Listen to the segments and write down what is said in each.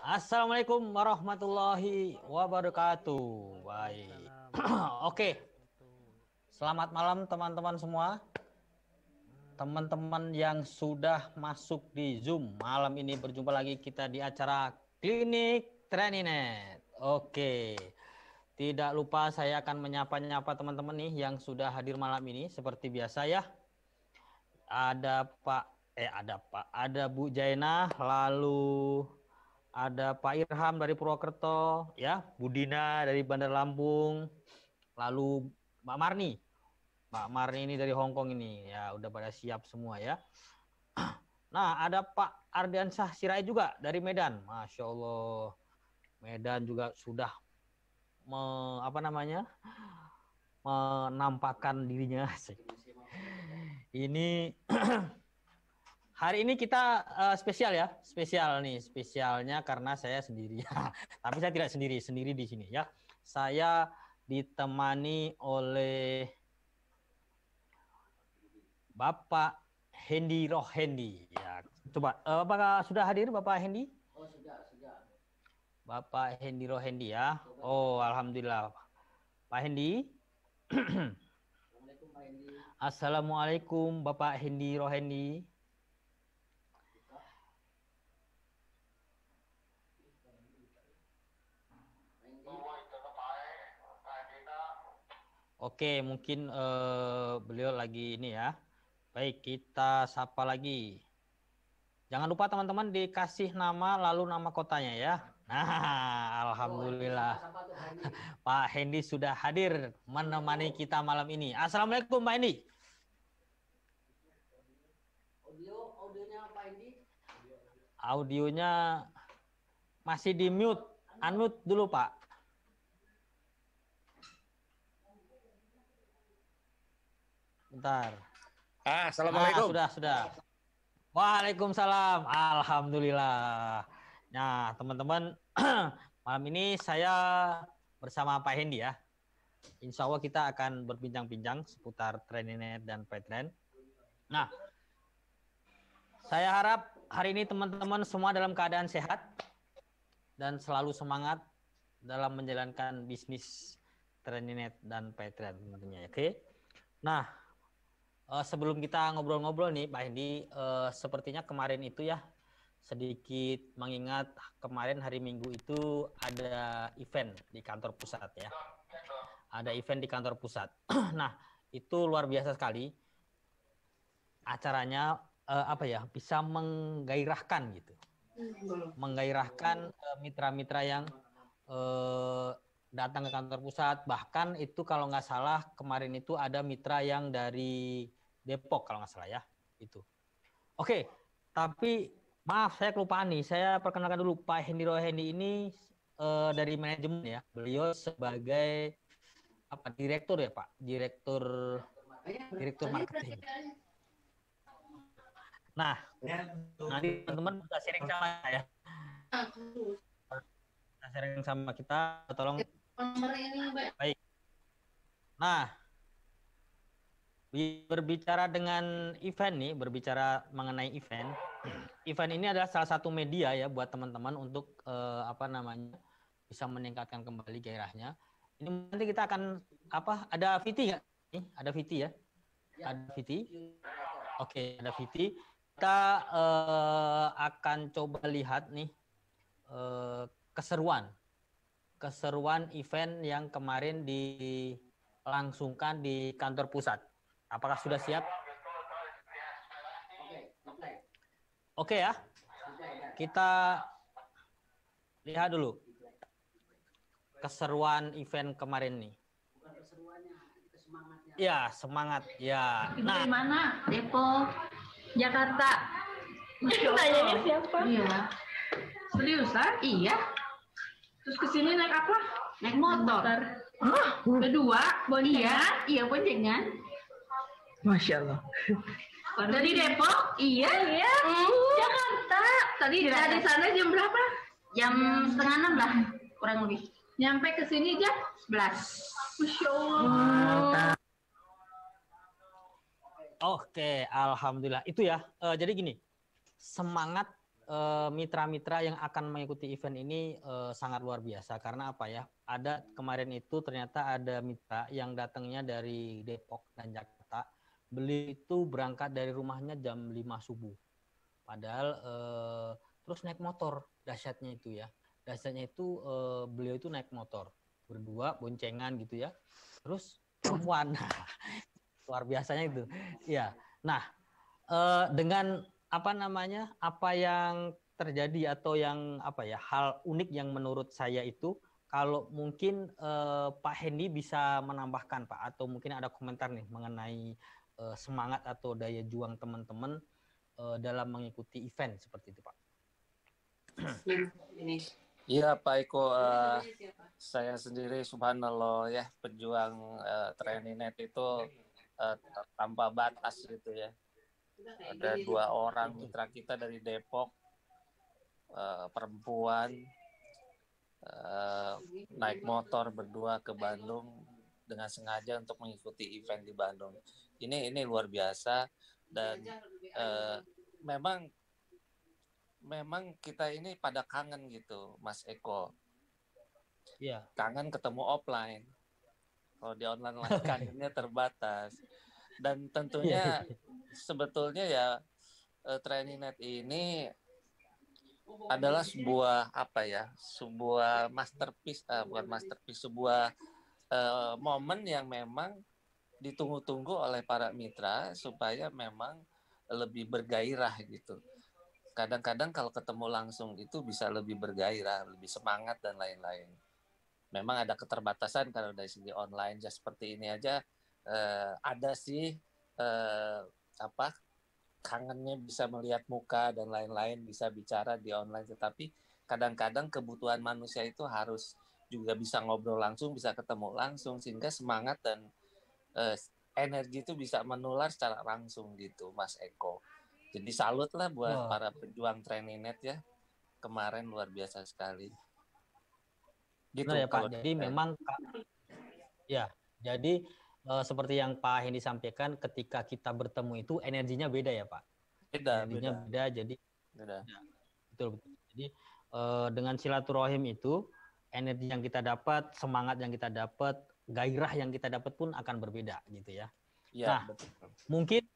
Assalamualaikum warahmatullahi wabarakatuh. Baik. Oke. Selamat malam teman-teman semua. Teman-teman yang sudah masuk di Zoom. Malam ini berjumpa lagi kita di acara Klinik Treninet. Oke. Tidak lupa saya akan menyapa-nyapa teman-teman nih yang sudah hadir malam ini seperti biasa ya. Ada Bu Jaina, lalu ada Pak Irham dari Purwokerto, ya, Bu Dina dari Bandar Lampung, lalu Mbak Marni. Mbak Marni ini dari Hongkong ini, ya udah pada siap semua ya. Nah, ada Pak Ardiansyah Sirait juga dari Medan. Masya Allah, Medan juga sudah menampakkan dirinya. Ini hari ini kita spesial ya, spesial nih, spesialnya karena saya sendiri. Tapi saya tidak sendiri di sini ya. Saya ditemani oleh Bapak Hendy Rohendi. Ya, coba apakah sudah hadir Bapak Hendy? Oh, sudah. Bapak Hendy Rohendi ya. Oh, alhamdulillah. Pak Hendy. Assalamualaikum Pak Hendy. Assalamualaikum Bapak Hendy Rohendi. Oke, mungkin beliau lagi ini ya. Baik, kita sapa lagi. Jangan lupa teman-teman dikasih nama lalu nama kotanya ya. Nah, alhamdulillah. Pak Hendy sudah hadir menemani kita malam ini. Assalamualaikum Pak Hendy. Audionya Pak Hendy? Audionya masih di mute. Unmute dulu Pak. Bentar. Assalamualaikum. Sudah. Waalaikumsalam. Alhamdulillah. Nah, teman-teman, malam ini saya bersama Pak Hendy ya. Insya Allah kita akan berbincang-bincang seputar Treninet dan Petren. Nah, saya harap hari ini teman-teman semua dalam keadaan sehat dan selalu semangat dalam menjalankan bisnis Treninet dan Petren tentunya. Oke. Nah, sebelum kita ngobrol-ngobrol nih Pak Hendy, sepertinya kemarin itu ya sedikit mengingat kemarin hari Minggu itu ada event di kantor pusat ya. Ada event di kantor pusat. Nah, itu luar biasa sekali. Acaranya bisa menggairahkan gitu. Menggairahkan mitra-mitra yang datang ke kantor pusat. Bahkan itu kalau nggak salah kemarin itu ada mitra yang dari Depok kalau nggak salah ya itu. Oke, tapi maaf saya kelupaan nih. Saya perkenalkan dulu Pak Hendy Rohendi ini dari manajemen ya. Beliau sebagai direktur ya Pak, direktur marketing. Nah, nanti teman-teman bisa sharing sama saya. Sharing sama kita, tolong. Baik. Nah, berbicara mengenai event ini adalah salah satu media ya buat teman-teman untuk bisa meningkatkan kembali gairahnya. Ini nanti kita akan ada VT nggak? Ada VT ya? Ada VT. Oke, ada VT. Kita akan coba lihat nih keseruan event yang kemarin dilangsungkan di kantor pusat. Apakah sudah siap? Oke ya. Kita lihat dulu keseruan event kemarin nih. Bukan keseruannya, semangatnya. Ya, semangat. Ya. Nah, di mana? Depok, Jakarta. Nanya siapa? Iya. Seriusan? Iya. Terus kesini naik apa? Naik motor. Kedua, boncengan? Iya, boncengan. Masya Allah. Dari Depok? Iya. Jakarta. Tadi dari sana jam berapa? Jam 5:30 lah, kurang lebih. Nyampe ke sini jam 11. Masya Allah. Oke, alhamdulillah. Itu ya. Jadi gini, semangat mitra-mitra yang akan mengikuti event ini sangat luar biasa karena apa ya? Ada kemarin itu ternyata ada mitra yang datangnya dari Depok dan Jakarta. Beliau itu berangkat dari rumahnya jam 5 subuh. Padahal terus naik motor, dahsyatnya itu ya. Dahsyatnya itu beliau itu naik motor berdua boncengan gitu ya. Terus perempuan. Luar biasanya itu. Ya. Nah, dengan apa yang terjadi atau yang hal unik yang menurut saya itu kalau mungkin Pak Hendy bisa menambahkan Pak atau mungkin ada komentar nih mengenai semangat atau daya juang teman-teman dalam mengikuti event seperti itu Pak. Iya Pak Eko, saya sendiri subhanallah ya pejuang Training.net itu tanpa batas gitu ya. Ada 2 orang mitra kita dari Depok, perempuan, naik motor berdua ke Bandung dengan sengaja untuk mengikuti event di Bandung. Ini luar biasa dan memang kita ini pada kangen gitu, Mas Eko. Iya. Kangen ketemu offline. Kalau di online kangennya terbatas. Dan tentunya sebetulnya ya Training.net ini adalah sebuah sebuah masterpiece, bukan masterpiece, sebuah momen yang memang ditunggu-tunggu oleh para mitra supaya memang lebih bergairah gitu. Kadang-kadang kalau ketemu langsung itu bisa lebih bergairah, lebih semangat dan lain-lain. Memang ada keterbatasan kalau dari segi online ya seperti ini aja ada sih kangennya bisa melihat muka dan lain-lain, bisa bicara di online, tetapi kadang-kadang kebutuhan manusia itu harus juga bisa ngobrol langsung, bisa ketemu langsung sehingga semangat dan energi itu bisa menular secara langsung gitu Mas Eko. Jadi salut lah buat para pejuang Training.net ya. Kemarin luar biasa sekali. Gitu ya Pak. Jadi memang ya, jadi seperti yang Pak Hendy sampaikan, ketika kita bertemu itu energinya beda ya Pak. Energinya beda jadi beda. Ya, betul. Jadi dengan silaturahim itu energi yang kita dapat, semangat yang kita dapat, gairah yang kita dapat pun akan berbeda gitu ya. Ya, nah, betul. Mungkin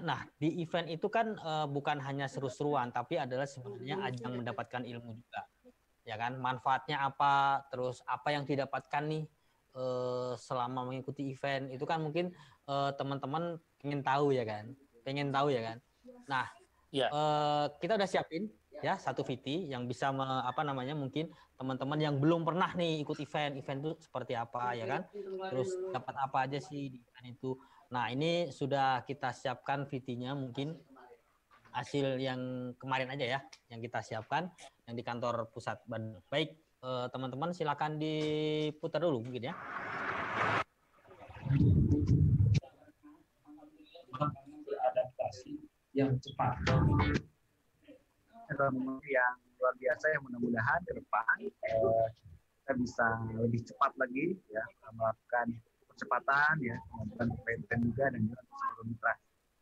nah di event itu kan bukan hanya seru-seruan tapi adalah sebenarnya ajang mendapatkan ilmu juga. Ya kan? Manfaatnya apa, terus apa yang didapatkan nih selama mengikuti event itu kan mungkin teman-teman pengen tahu ya kan. Nah, kita udah siapin ya satu VT yang bisa mungkin teman-teman yang belum pernah nih ikut event itu seperti apa ya kan. Terus dapat apa aja sih di event itu. Nah, ini sudah kita siapkan VT-nya mungkin hasil yang kemarin aja ya yang kita siapkan yang di kantor pusat Bandung. Baik, teman-teman silakan diputar dulu mungkin ya. Beradaptasi yang cepat. Adalah momen yang luar biasa yang mudah-mudahan ke depan kita bisa lebih cepat lagi ya melakukan percepatan ya melakukan event juga dan juga seluruh mitra.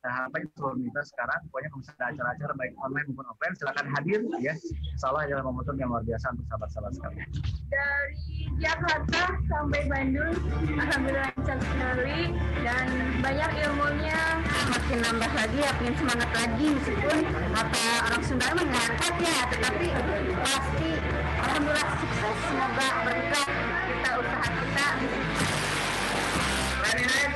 Nah, harapannya seluruh mitra sekarang pokoknya kalau misalnya ada acara-acara baik online maupun offline silakan hadir ya. Insyaallah adalah momentum yang luar biasa untuk sahabat-sahabat sekalian. Dari Jakarta sampai Bandung, alhamdulillah lancar sekali dan banyak ilmunya, makin nambah lagi, makin semangat lagi meskipun kata orang Sunda mengangkat ya, tetapi pasti alhamdulillah sukses, semoga berkah kita usaha kita. Training.net,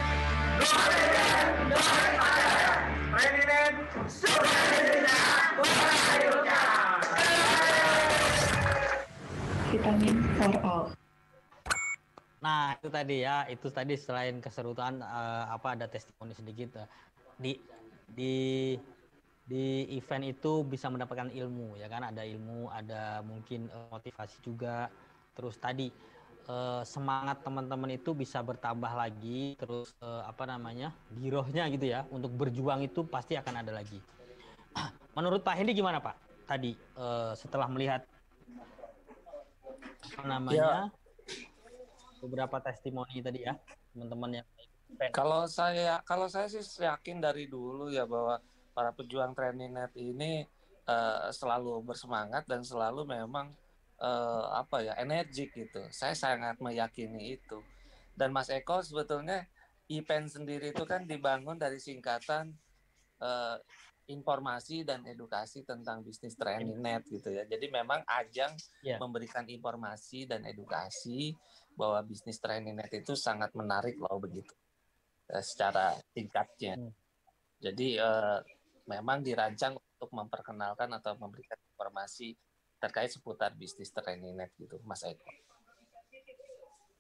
Training.net, Vitamin for all. Nah, itu tadi selain keseruan ada testimoni sedikit di event itu bisa mendapatkan ilmu ya kan, ada ilmu, ada mungkin motivasi juga. Terus tadi semangat teman-teman itu bisa bertambah lagi, terus girohnya gitu ya untuk berjuang itu pasti akan ada lagi. Menurut Pak Hendy gimana Pak? Tadi setelah melihat beberapa testimoni tadi ya teman-teman yang kalau saya sih yakin dari dulu ya bahwa para pejuang TrainingNet ini selalu bersemangat dan selalu memang energik gitu. Saya sangat meyakini itu. Dan Mas Eko sebetulnya event sendiri itu kan dibangun dari singkatan informasi dan edukasi tentang bisnis TrainingNet gitu ya. Jadi memang ajang memberikan informasi dan edukasi bahwa bisnis TrainingNet itu sangat menarik loh begitu secara tingkatnya. Jadi memang dirancang untuk memperkenalkan atau memberikan informasi terkait seputar bisnis TrainingNet gitu, Mas Eko.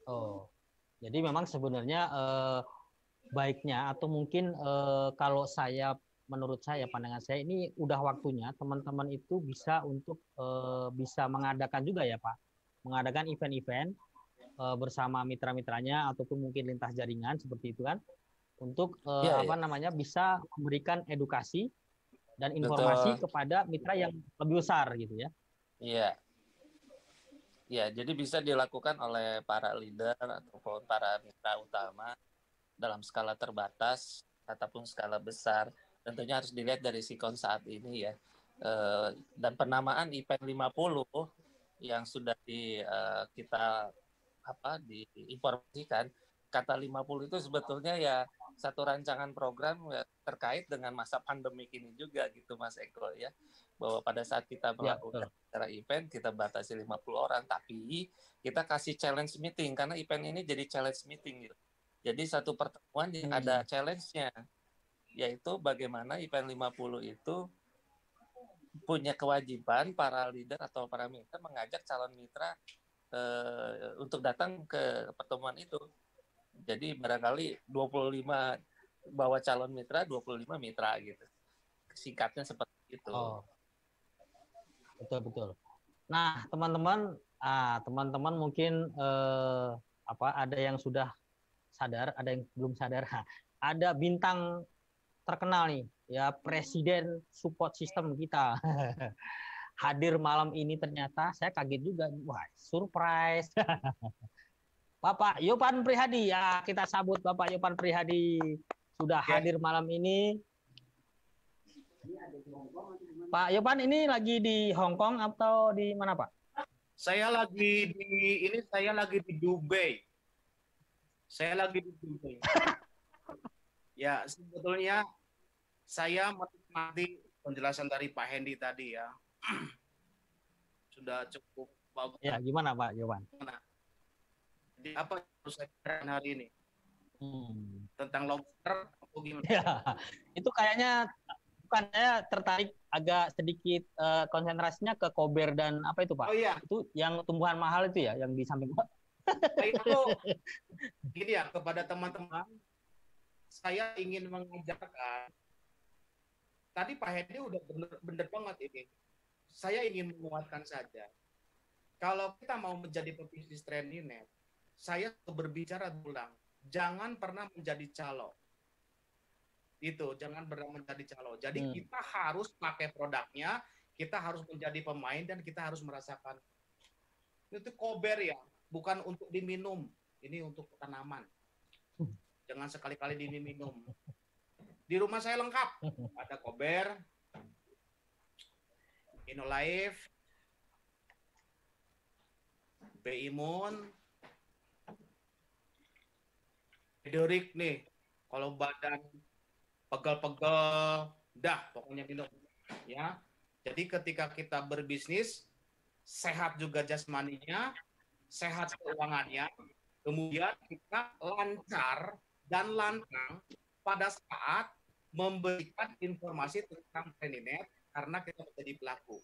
Oh, jadi memang sebenarnya baiknya atau mungkin kalau menurut saya, pandangan saya ini udah waktunya teman-teman itu bisa untuk bisa mengadakan juga ya Pak, mengadakan event-event bersama mitra-mitranya ataupun mungkin lintas jaringan seperti itu kan, untuk bisa memberikan edukasi dan informasi kepada mitra yang lebih besar gitu ya. Iya. Ya, jadi bisa dilakukan oleh para leader ataupun para mitra utama dalam skala terbatas ataupun skala besar. Tentunya harus dilihat dari sikon saat ini ya. Dan penamaan event 50 yang sudah kita diinformasikan, kata 50 itu sebetulnya ya satu rancangan program terkait dengan masa pandemik ini juga gitu Mas Eko ya. Bahwa pada saat kita melakukan acara event kita batasi 50 orang, tapi kita kasih challenge meeting karena event ini jadi challenge meeting gitu. Jadi satu pertemuan yang ada challenge-nya, yaitu bagaimana event 50 itu punya kewajiban para leader atau para mitra mengajak calon mitra untuk datang ke pertemuan itu. Jadi barangkali 25 bawa calon mitra, 25 mitra gitu. Singkatnya seperti itu. Oh. Betul. Nah, teman-teman mungkin ada yang sudah sadar, ada yang belum sadar. Ada bintang terkenal nih, ya presiden support system kita. Hadir malam ini ternyata saya kaget juga. Wah, surprise. Bapak Yopan Prihadi, ya kita sambut Bapak Yopan Prihadi sudah hadir malam ini. Pak Yopan ini lagi di Hong Kong atau di mana Pak? Saya lagi di Dubai. Ya, sebetulnya saya menikmati penjelasan dari Pak Hendy tadi ya. Sudah cukup bagus. Ya, gimana Pak Yopan? Jadi apa yang harus saya katakan hari ini? Tentang lobster atau gimana? Ya, itu kayaknya saya tertarik agak sedikit konsentrasinya ke kober dan apa itu Pak? Oh iya. Itu yang tumbuhan mahal itu ya, yang di samping Pak. Itu gini ya, kepada teman-teman, saya ingin mengajarkan. Tadi Pak Hendy udah bener banget ini. Saya ingin menguatkan saja. Kalau kita mau menjadi pebisnis TrainingNet, saya berbicara ulang. Jangan pernah menjadi calo. Itu, jangan pernah menjadi calo. Jadi kita harus pakai produknya, kita harus menjadi pemain, dan kita harus merasakan. Itu kober ya, bukan untuk diminum. Ini untuk tanaman. Jangan sekali-kali diminum. Di rumah saya lengkap. Ada kober, Inolife, B-Imun, Edorik nih. Kalau badan pegel-pegel, dah pokoknya minum. Ya. Jadi ketika kita berbisnis, sehat juga jasmaninya, sehat keuangannya, kemudian kita lancar dan lantang pada saat memberikan informasi tentang TrainingNet karena kita menjadi pelaku.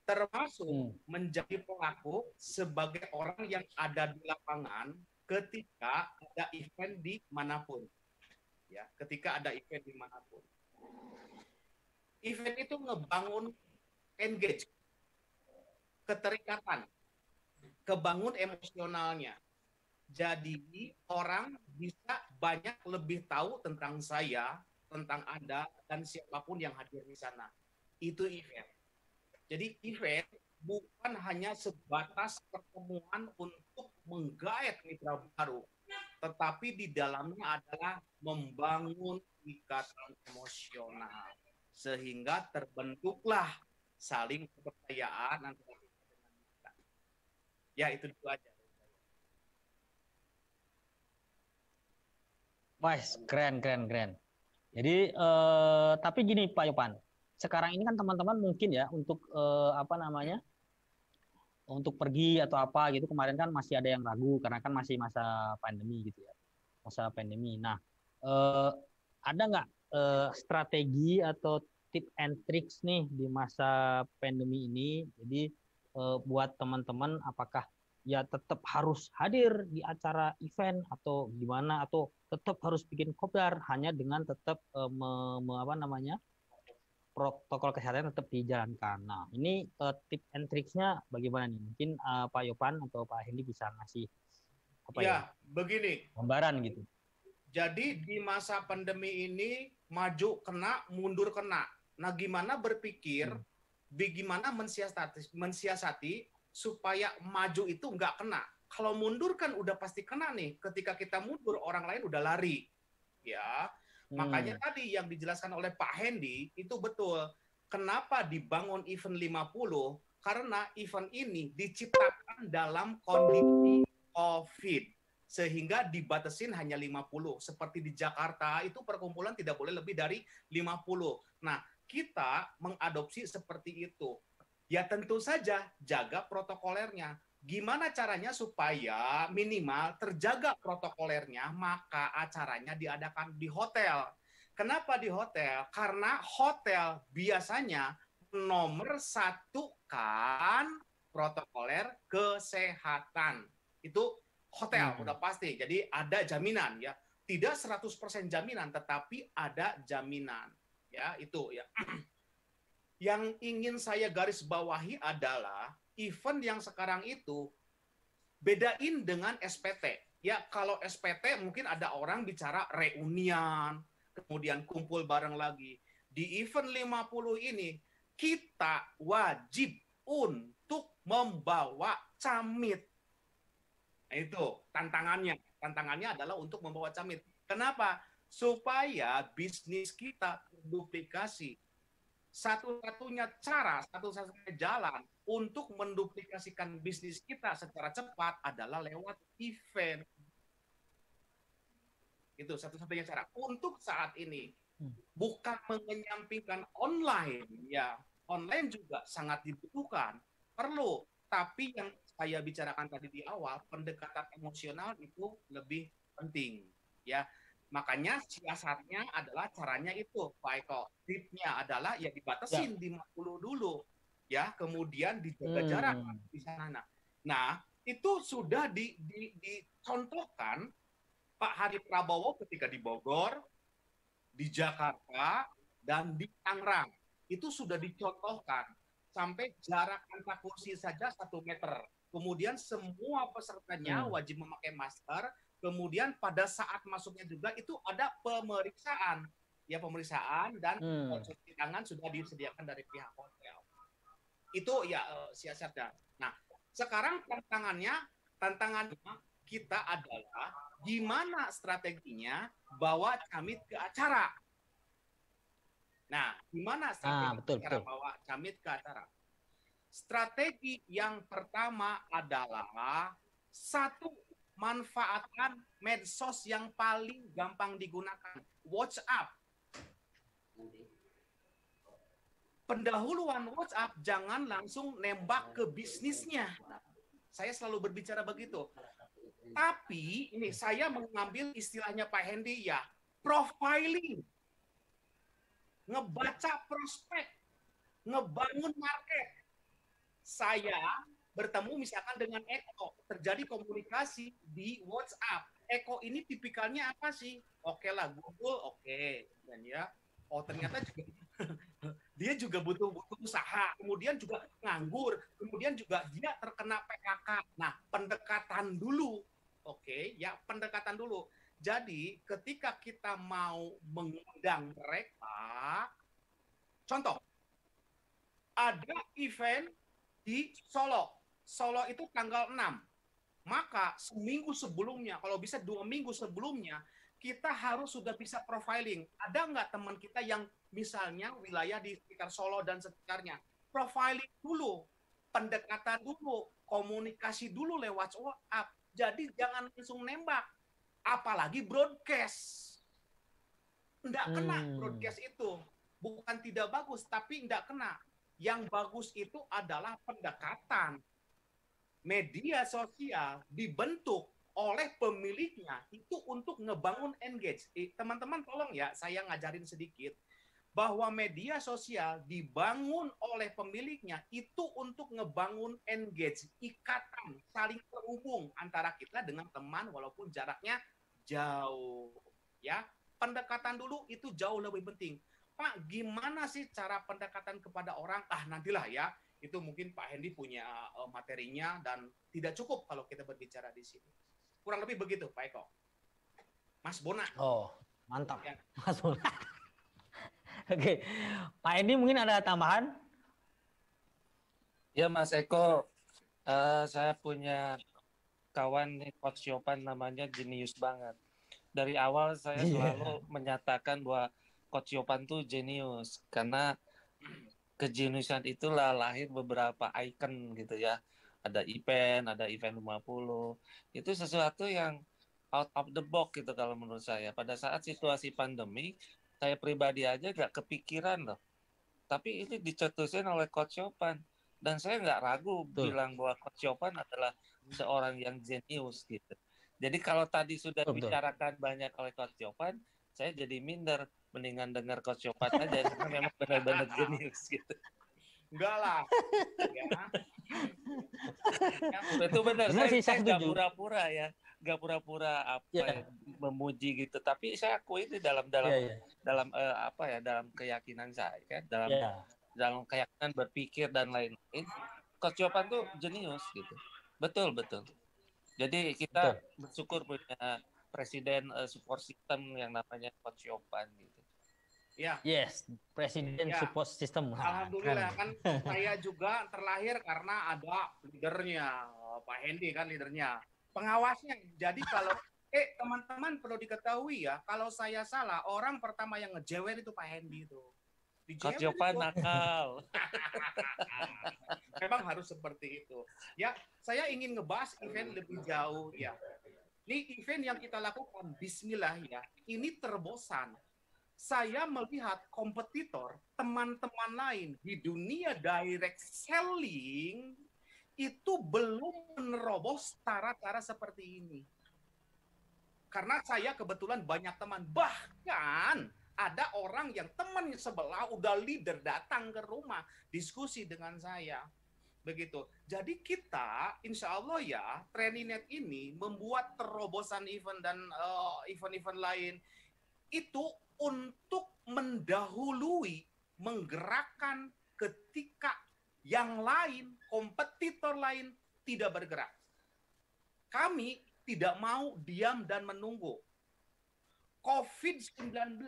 Termasuk menjadi pelaku sebagai orang yang ada di lapangan ketika ada event di manapun. Ya, ketika ada event di manapun. Event itu ngebangun engage, keterikatan, kebangun emosionalnya. Jadi orang bisa banyak lebih tahu tentang saya, tentang Anda, dan siapapun yang hadir di sana. Itu event. Jadi event bukan hanya sebatas pertemuan untuk menggait mitra baru, tetapi di dalamnya adalah membangun ikatan emosional sehingga terbentuklah saling kepercayaan antara kita dengan kita. Ya, itu dulu aja. Wah, keren, keren, keren. Jadi, tapi gini Pak Yopan, sekarang ini kan teman-teman mungkin ya untuk apa namanya, untuk pergi atau apa gitu kemarin kan masih ada yang ragu karena kan masih masa pandemi gitu ya, masa pandemi. Nah, ada nggak strategi atau tip and tricks nih di masa pandemi ini? Jadi buat teman-teman apakah ya tetap harus hadir di acara event atau gimana atau tetap harus bikin kopdar hanya dengan tetap apa namanya protokol kesehatan tetap dijalankan. Nah, ini tip and tricksnya bagaimana nih? Mungkin Pak Yopan atau Pak Hendy bisa ngasih apa ya? Begini. Gambaran gitu. Jadi di masa pandemi ini maju kena, mundur kena. Nah, gimana berpikir, bagaimana mensiasati supaya maju itu nggak kena. Kalau mundur kan udah pasti kena nih. Ketika kita mundur, orang lain udah lari. Ya, makanya tadi yang dijelaskan oleh Pak Hendy itu betul. Kenapa dibangun event 50? Karena event ini diciptakan dalam kondisi COVID. Sehingga dibatasin hanya 50. Seperti di Jakarta, itu perkumpulan tidak boleh lebih dari 50. Nah, kita mengadopsi seperti itu. Ya tentu saja jaga protokolernya. Gimana caranya supaya minimal terjaga protokolernya, maka acaranya diadakan di hotel. Kenapa di hotel? Karena hotel biasanya nomor satu kan protokoler kesehatan. Itu hotel, udah pasti. Jadi ada jaminan ya. Tidak 100% jaminan, tetapi ada jaminan. Ya, itu ya. Yang ingin saya garis bawahi adalah event yang sekarang itu bedain dengan SPT. Ya, kalau SPT mungkin ada orang bicara reunian, kemudian kumpul bareng lagi. Di event 50 ini, kita wajib untuk membawa camit. Nah, itu tantangannya. Tantangannya adalah untuk membawa camit. Kenapa? Supaya bisnis kita terduplikasi. Satu-satunya cara, satu-satunya jalan untuk menduplikasikan bisnis kita secara cepat adalah lewat event. Itu satu-satunya cara. Untuk saat ini, bukan menyampingkan online. Ya, online juga sangat dibutuhkan. Perlu. Tapi yang saya bicarakan tadi di awal, pendekatan emosional itu lebih penting. Ya, makanya siasatnya adalah caranya itu, Pak Eko. Tipnya adalah ya dibatasin 50 dulu. Ya, kemudian dijaga jarak di sana. Nah, itu sudah dicontohkan Pak Hadi Prabowo ketika di Bogor, di Jakarta, dan di Tangerang. Itu sudah dicontohkan. Sampai jarak antar kursi saja 1 meter. Kemudian semua pesertanya wajib memakai masker. Kemudian pada saat masuknya juga itu ada pemeriksaan. Ya, pemeriksaan dan cuci tangan sudah disediakan dari pihak hotel. Itu ya siasatnya. Nah, sekarang tantangannya kita adalah gimana strateginya bawa camit ke acara. Nah, gimana strategi cara bawa camit ke acara? Strategi yang pertama adalah satu, manfaatkan medsos yang paling gampang digunakan, WhatsApp. Pendahuluan WhatsApp jangan langsung nembak ke bisnisnya. Saya selalu berbicara begitu. Tapi ini saya mengambil istilahnya Pak Hendy ya, profiling. Ngebaca prospek, ngebangun market. Saya bertemu misalkan dengan Eko, terjadi komunikasi di WhatsApp. Eko ini tipikalnya apa sih? Oke lah, Google, oke. Dan ya, oh ternyata juga dia juga butuh usaha, kemudian juga nganggur, kemudian juga dia terkena PHK. Nah, pendekatan dulu. Oke, ya pendekatan dulu. Jadi ketika kita mau mengundang mereka, contoh, ada event di Solo. Solo itu tanggal 6. maka seminggu sebelumnya, kalau bisa 2 minggu sebelumnya, kita harus sudah bisa profiling. Ada nggak teman kita yang misalnya wilayah di sekitar Solo dan sekitarnya? Profiling dulu, pendekatan dulu, komunikasi dulu lewat WhatsApp. Jadi jangan langsung nembak, apalagi broadcast. Nggak kena broadcast itu. Bukan tidak bagus, tapi nggak kena. Yang bagus itu adalah pendekatan. Media sosial dibentuk oleh pemiliknya itu untuk ngebangun engage. Teman-teman tolong ya, saya ngajarin sedikit bahwa media sosial dibangun oleh pemiliknya itu untuk ngebangun engage, ikatan, saling terhubung antara kita dengan teman walaupun jaraknya jauh. Ya, pendekatan dulu itu jauh lebih penting. Pak, gimana sih cara pendekatan kepada orang? Nantilah ya. Itu mungkin Pak Hendy punya materinya dan tidak cukup kalau kita berbicara di sini. Kurang lebih begitu, Pak Eko. Mas Bona. Oh, mantap. Ya. Mas Bona. Oke, Pak Hendy mungkin ada tambahan? Ya Mas Eko, saya punya kawan nih, Coach Yopan namanya jenius banget. Dari awal saya selalu menyatakan bahwa Coach Yopan tuh jenius karena kejeniusan itulah lahir beberapa icon gitu ya. Ada event 50. Itu sesuatu yang out of the box gitu kalau menurut saya. Pada saat situasi pandemi, saya pribadi aja gak kepikiran loh. Tapi ini dicetusin oleh Coach Yopan. Dan saya nggak ragu bilang bahwa Coach Yopan adalah seorang yang jenius gitu. Jadi kalau tadi sudah dibicarakan banyak oleh Coach Yopan, saya jadi minder. Mendingan dengar Coach Yopan aja, karena memang benar-benar jenius gitu. Enggak lah. Ya. Itu benar, saya nggak pura-pura ya. Nggak pura-pura memuji gitu. Tapi saya akui itu dalam keyakinan saya, kan? Dalam keyakinan berpikir dan lain-lain. Coach Yopan tuh jenius gitu. Betul. Jadi kita bersyukur punya presiden support system yang namanya Coach Yopan gitu. Ya. Yes, presiden support system. Alhamdulillah kan saya juga terlahir karena ada leadernya, Pak Hendy kan leadernya, pengawasnya. Jadi kalau teman-teman perlu diketahui ya, kalau saya salah, orang pertama yang ngejewer itu Pak Hendy itu. Coach Yopan nakal. Memang harus seperti itu. Ya, saya ingin ngebahas event lebih jauh ya. Ini event yang kita lakukan, Bismillah ya, ini terbosan. Saya melihat kompetitor, teman-teman lain di dunia direct selling itu belum menerobos cara-cara seperti ini. Karena saya kebetulan banyak teman, bahkan ada orang yang temannya sebelah udah leader datang ke rumah diskusi dengan saya. Begitu. Jadi kita insya Allah ya TrainingNet ini membuat terobosan event dan event-event lain itu untuk mendahului, menggerakkan ketika yang lain, kompetitor lain tidak bergerak. Kami tidak mau diam dan menunggu. COVID-19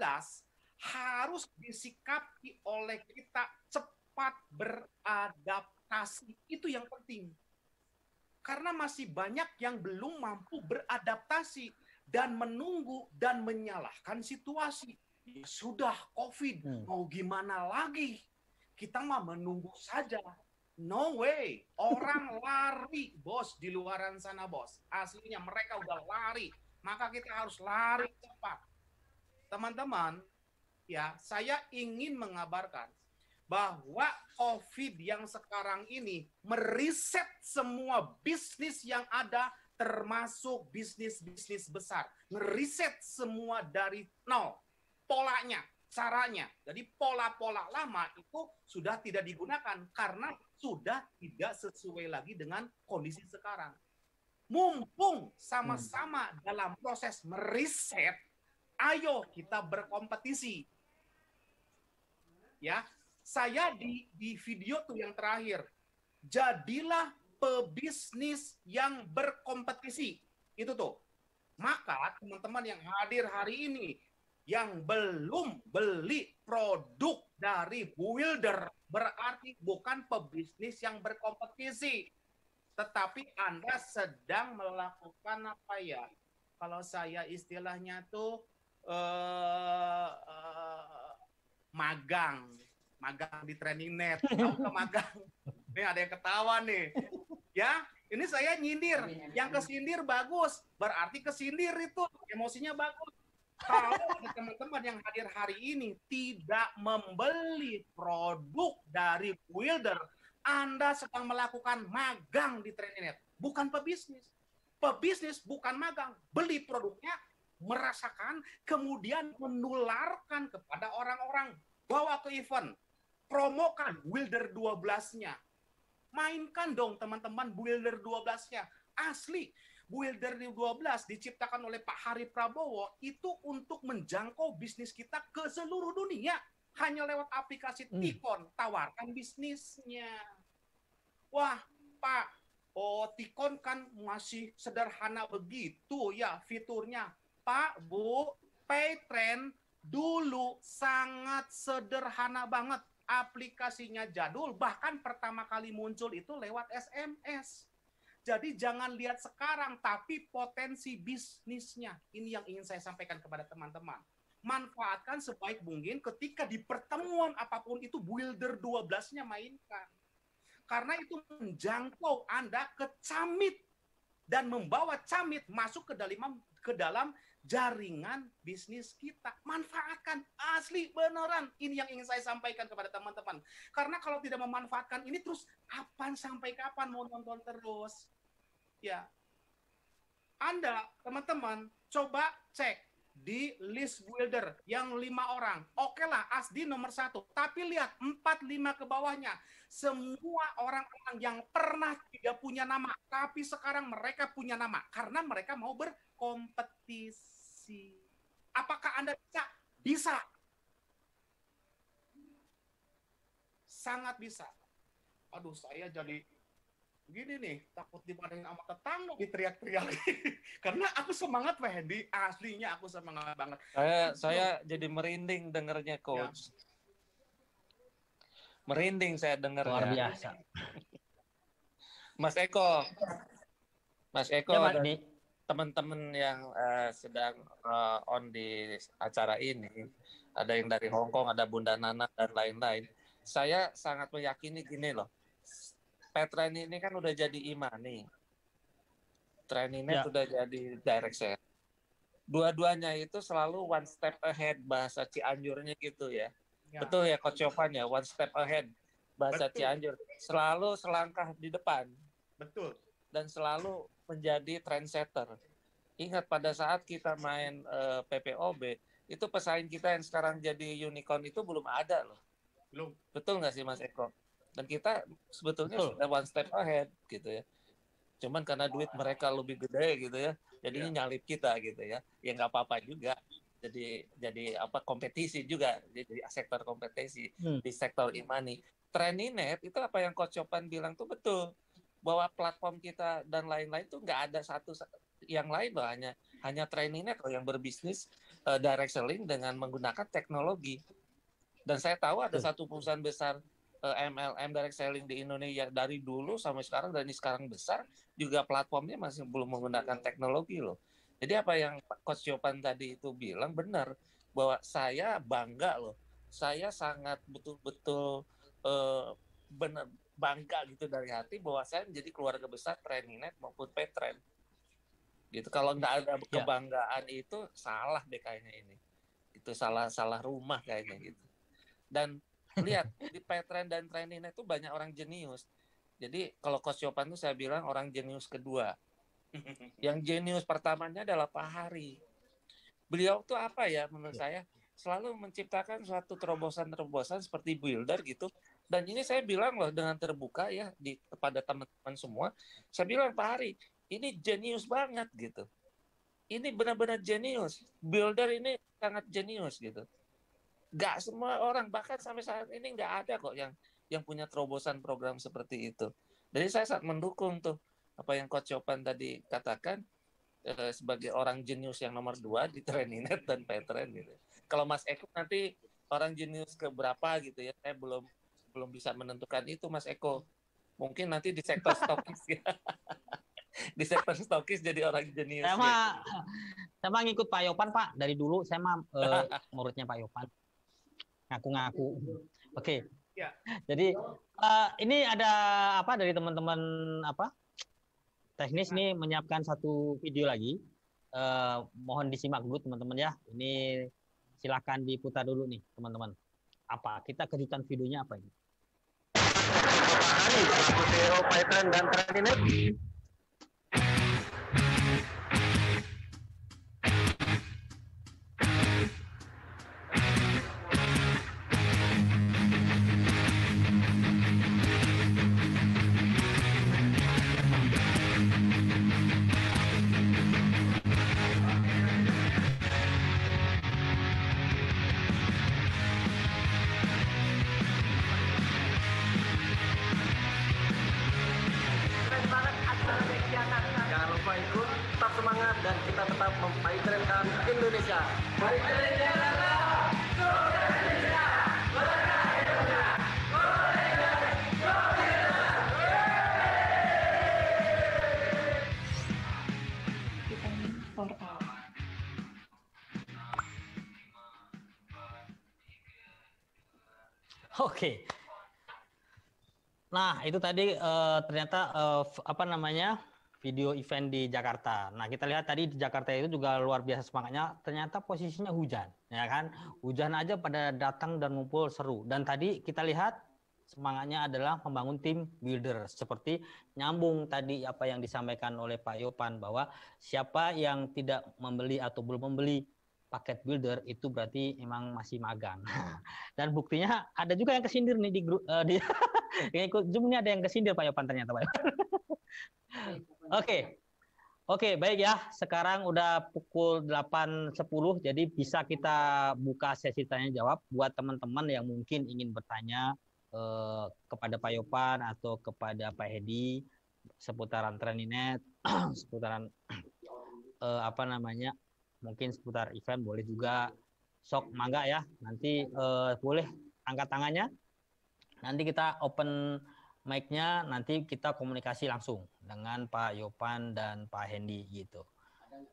harus disikapi oleh kita cepat beradaptasi. Itu yang penting. Karena masih banyak yang belum mampu beradaptasi dan menunggu dan menyalahkan situasi. Ya sudah COVID, mau gimana lagi? Kita mah menunggu saja. No way. Orang lari, bos, di luaran sana, bos. Aslinya mereka udah lari. Maka kita harus lari cepat. Teman-teman, ya, saya ingin mengabarkan bahwa COVID yang sekarang ini meriset semua bisnis yang ada, termasuk bisnis-bisnis besar. Ngeriset semua dari nol. Polanya, caranya. Jadi pola-pola lama itu sudah tidak digunakan karena sudah tidak sesuai lagi dengan kondisi sekarang. Mumpung sama-sama dalam proses meriset, ayo kita berkompetisi. Ya, saya di video tuh yang terakhir, jadilah pebisnis yang berkompetisi. Itu tuh. Maka teman-teman yang hadir hari ini, yang belum beli produk dari Builder, berarti bukan pebisnis yang berkompetisi. tetapi Anda sedang melakukan apa ya? Kalau saya istilahnya tuh magang di training net. Tahu ke magang? Nih ada yang ketawa nih. Ya, ini saya nyindir. Yang kesindir bagus, berarti kesindir itu emosinya bagus. Kalau ada teman-teman yang hadir hari ini tidak membeli produk dari Builder, Anda sedang melakukan magang di Training.net, bukan pebisnis. Pebisnis bukan magang, beli produknya, merasakan, kemudian menularkan kepada orang-orang, bawa ke event, promokan Builder 12-nya. Mainkan dong teman-teman Builder 12-nya. Asli, Builder 12 diciptakan oleh Pak Hari Prabowo itu untuk menjangkau bisnis kita ke seluruh dunia. Hanya lewat aplikasi Tikon, tawarkan bisnisnya. Wah, Pak, Tikon kan masih sederhana begitu ya fiturnya. Pak, Bu, Paytrend dulu sangat sederhana banget. Aplikasinya jadul, bahkan pertama kali muncul itu lewat SMS. Jadi jangan lihat sekarang, tapi potensi bisnisnya. Ini yang ingin saya sampaikan kepada teman-teman. Manfaatkan sebaik mungkin ketika di pertemuan apapun itu Builder 12-nya mainkan. Karena itu menjangkau Anda ke Camit dan membawa Camit masuk ke dalam jaringan bisnis kita. Manfaatkan, asli beneran. Ini yang ingin saya sampaikan kepada teman-teman. Karena kalau tidak memanfaatkan ini terus kapan sampai kapan mau nonton terus? Ya, Anda teman-teman coba cek di list Builder yang 5 orang. Oke lah, Asdi nomor 1. Tapi lihat 4-5 ke bawahnya. Semua orang-orang yang pernah tidak punya nama, tapi sekarang mereka punya nama karena mereka mau berkompetisi. Apakah Anda bisa? Bisa. Sangat bisa. Aduh, saya jadi gini nih, takut dimarahin sama tetangga, diteriak-teriak. Karena aku semangat, Pak Hendy. Aslinya aku semangat banget. Saya jadi merinding dengernya, Coach. Ya. Merinding saya dengernya. Luar biasa. Mas Eko Ya, dan teman-teman yang sedang on di acara ini, ada yang dari Hong Kong, ada Bunda Nana, dan lain-lain. Saya sangat meyakini gini loh. Paytrend ini kan udah jadi Imani. Training.net udah jadi direct sale. Dua-duanya itu selalu one step ahead, bahasa Cianjurnya gitu ya. Betul ya Coach Yovan ya, one step ahead bahasa Cianjur. Selalu selangkah di depan. Betul. Dan selalu menjadi trendsetter. Ingat pada saat kita main PPOB, itu pesaing kita yang sekarang jadi unicorn itu belum ada loh. Belum. Betul nggak sih Mas Eko? Dan kita sebetulnya sudah one step ahead gitu ya. Cuman karena duit mereka lebih gede gitu ya, jadinya nyalip kita gitu ya. Ya nggak apa-apa juga. Jadi apa kompetisi juga, jadi sektor kompetisi di sektor e-money. Training.net itu apa yang Coach Yovan bilang tuh betul, bahwa platform kita dan lain-lain tuh nggak ada satu yang lain loh, hanya Training.net loh yang berbisnis direct selling dengan menggunakan teknologi. Dan saya tahu ada satu perusahaan besar MLM direct selling di Indonesia dari dulu sampai sekarang, dan ini sekarang besar juga platformnya masih belum menggunakan teknologi loh. Jadi apa yang Coach Yovan tadi itu bilang benar, bahwa saya bangga loh, saya sangat betul-betul benar bangga gitu dari hati bahwa saya menjadi keluarga besar Training.net maupun Paytrend gitu. Kalau nggak ada kebanggaan itu salah deh kayaknya ini, itu salah rumah kayaknya gitu. Dan lihat di Paytrend dan Training.net itu banyak orang jenius. Jadi kalau Coach Yovan itu saya bilang orang jenius kedua. Yang jenius pertamanya adalah Pak Hari. Beliau tuh apa ya menurut saya selalu menciptakan suatu terobosan-terobosan seperti Builder gitu. Dan ini saya bilang loh dengan terbuka ya kepada teman-teman semua. Saya bilang Pak Hari, ini jenius banget gitu. Ini benar-benar jenius. Builder ini sangat jenius gitu. Nggak semua orang, bahkan sampai saat ini nggak ada kok yang punya terobosan program seperti itu. Jadi saya sangat mendukung tuh apa yang Coach Yovan tadi katakan sebagai orang jenius yang nomor 2 di Training.net dan Paytrend gitu. Kalau Mas Eko nanti orang jenius ke berapa gitu ya, saya belum bisa menentukan itu Mas Eko. Mungkin nanti di sektor stokis ya. Di sektor stokis jadi orang jenius. Saya mah ngikut Pak Yopan, Pak. Dari dulu saya mah muridnya Pak Yopan. Ngaku-ngaku. Oke. Ya. Jadi ini ada apa dari teman-teman apa teknis nih menyiapkan satu video lagi. Mohon disimak dulu teman-teman ya. Ini silakan diputar dulu nih teman-teman. Apa kita kejutan videonya apa ini? Python dan Training. Jangan lupa ikut, tetap semangat dan kita tetap memfighterkan Indonesia. Oke. Nah, itu tadi ternyata apa namanya? Video event di Jakarta. Nah, kita lihat tadi di Jakarta itu juga luar biasa semangatnya. Ternyata posisinya hujan, ya kan? Hujan aja pada datang dan ngumpul seru. Dan tadi kita lihat semangatnya adalah membangun tim builder. Seperti nyambung tadi apa yang disampaikan oleh Pak Yopan bahwa siapa yang tidak membeli atau belum membeli paket builder itu berarti emang masih magang. Dan buktinya ada juga yang kesindir nih di grup di yang ikut Zoom ini ada yang kesindir Pak Yopan ternyata Pak Yopan. Oke, baik ya. Sekarang udah pukul 8.10, jadi bisa kita buka sesi tanya jawab buat teman-teman yang mungkin ingin bertanya kepada Pak Yopan atau kepada Pak Hedi seputaran Training.net, seputaran apa namanya, mungkin seputar event boleh juga. Sok mangga ya. Nanti boleh angkat tangannya. Nanti kita open mic-nya, nanti kita komunikasi langsung dengan Pak Yopan dan Pak Hendi gitu.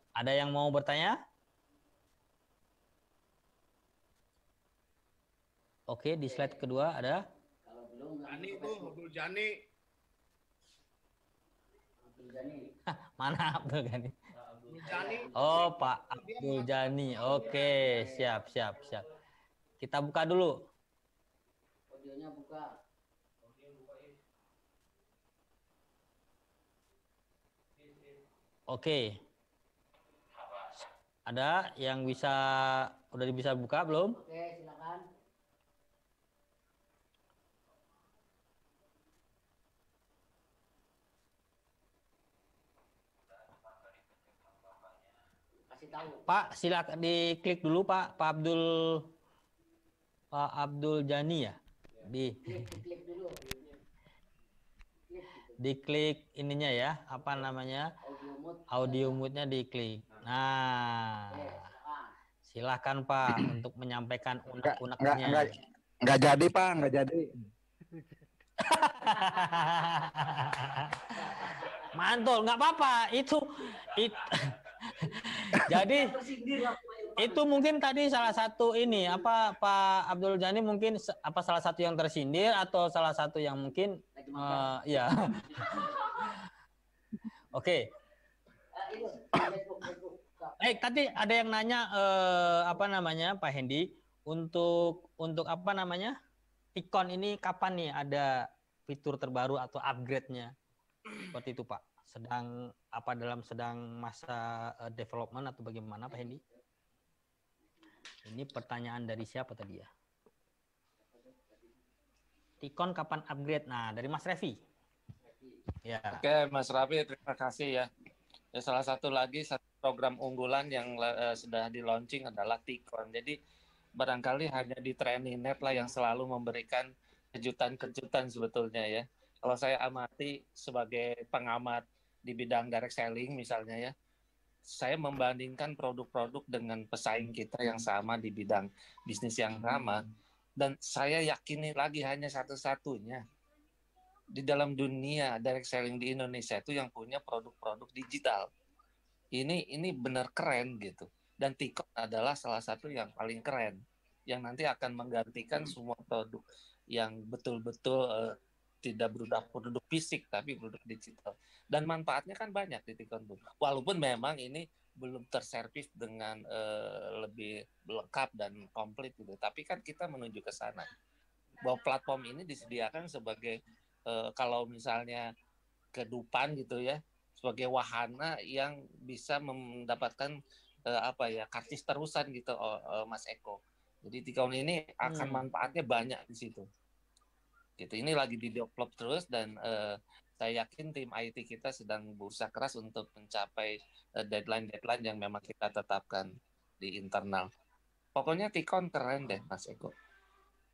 Ada yang mau bertanya? Oke, di slide kedua ada. Kalau belum Jani tuh, Abdul Jani. Mana Abdul Jani? Abdul Jani. Oh, Pak Abdul Jani. Oke, siap. Kita buka dulu. audionya buka. Oke. Ada yang udah bisa buka belum? Oke, silakan. Kasih tahu. Pak, silakan diklik dulu Pak Abdul Jani ya. Klik dulu. Diklik ininya ya, apa namanya? Audio mute-nya diklik. Nah, silakan Pak untuk menyampaikan unek-uneknya. Nggak jadi Pak, nggak jadi. Mantul, nggak apa-apa. Itu. Jadi itu mungkin tadi salah satu ini apa Pak Abdul Jani mungkin apa salah satu yang tersindir atau salah satu yang mungkin ya. Oke. Tadi ada yang nanya apa namanya Pak Hendi untuk apa namanya Ticon ini kapan nih ada fitur terbaru atau upgrade-nya seperti itu Pak? Sedang masa development atau bagaimana Pak Hendi? Ini pertanyaan dari siapa tadi ya? Ticon kapan upgrade? Nah, dari Mas Revi. Ya. Oke, Mas Raffi, terima kasih ya. Salah satu program unggulan yang sudah di launching adalah Ticon. Jadi barangkali hanya di Training.net lah yang selalu memberikan kejutan-kejutan sebetulnya ya. Kalau saya amati sebagai pengamat di bidang direct selling misalnya ya, saya membandingkan produk-produk dengan pesaing kita yang sama di bidang bisnis yang sama, dan saya yakini lagi hanya satu-satunya di dalam dunia direct selling di Indonesia itu yang punya produk-produk digital. Ini benar keren gitu. Dan Tikon adalah salah satu yang paling keren, yang nanti akan menggantikan semua produk yang betul-betul tidak berupa produk fisik tapi produk digital. Dan manfaatnya kan banyak di Tikon Bu. Walaupun memang ini belum terservis dengan lebih lengkap dan komplit gitu. Tapi kan kita menuju ke sana. Bahwa platform ini disediakan sebagai kalau misalnya kehidupan gitu ya, sebagai wahana yang bisa mendapatkan karcis terusan gitu Mas Eko. Jadi Tikon ini akan manfaatnya banyak di situ. Gitu. Ini lagi di-develop terus dan saya yakin tim IT kita sedang berusaha keras untuk mencapai deadline-deadline yang memang kita tetapkan di internal. Pokoknya Tikon keren deh Mas Eko.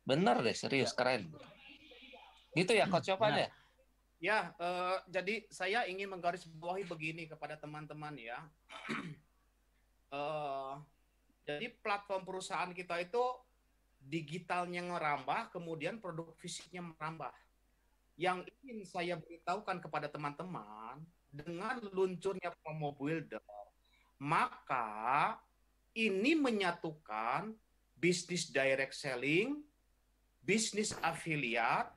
Bener deh, serius keren. Gitu ya Coach Yopan ya? Ya, jadi saya ingin menggarisbawahi begini kepada teman-teman ya. Jadi platform perusahaan kita itu digitalnya merambah, kemudian produk fisiknya merambah. Yang ingin saya beritahukan kepada teman-teman, dengan luncurnya Promo Builder, maka ini menyatukan bisnis direct selling, bisnis affiliate,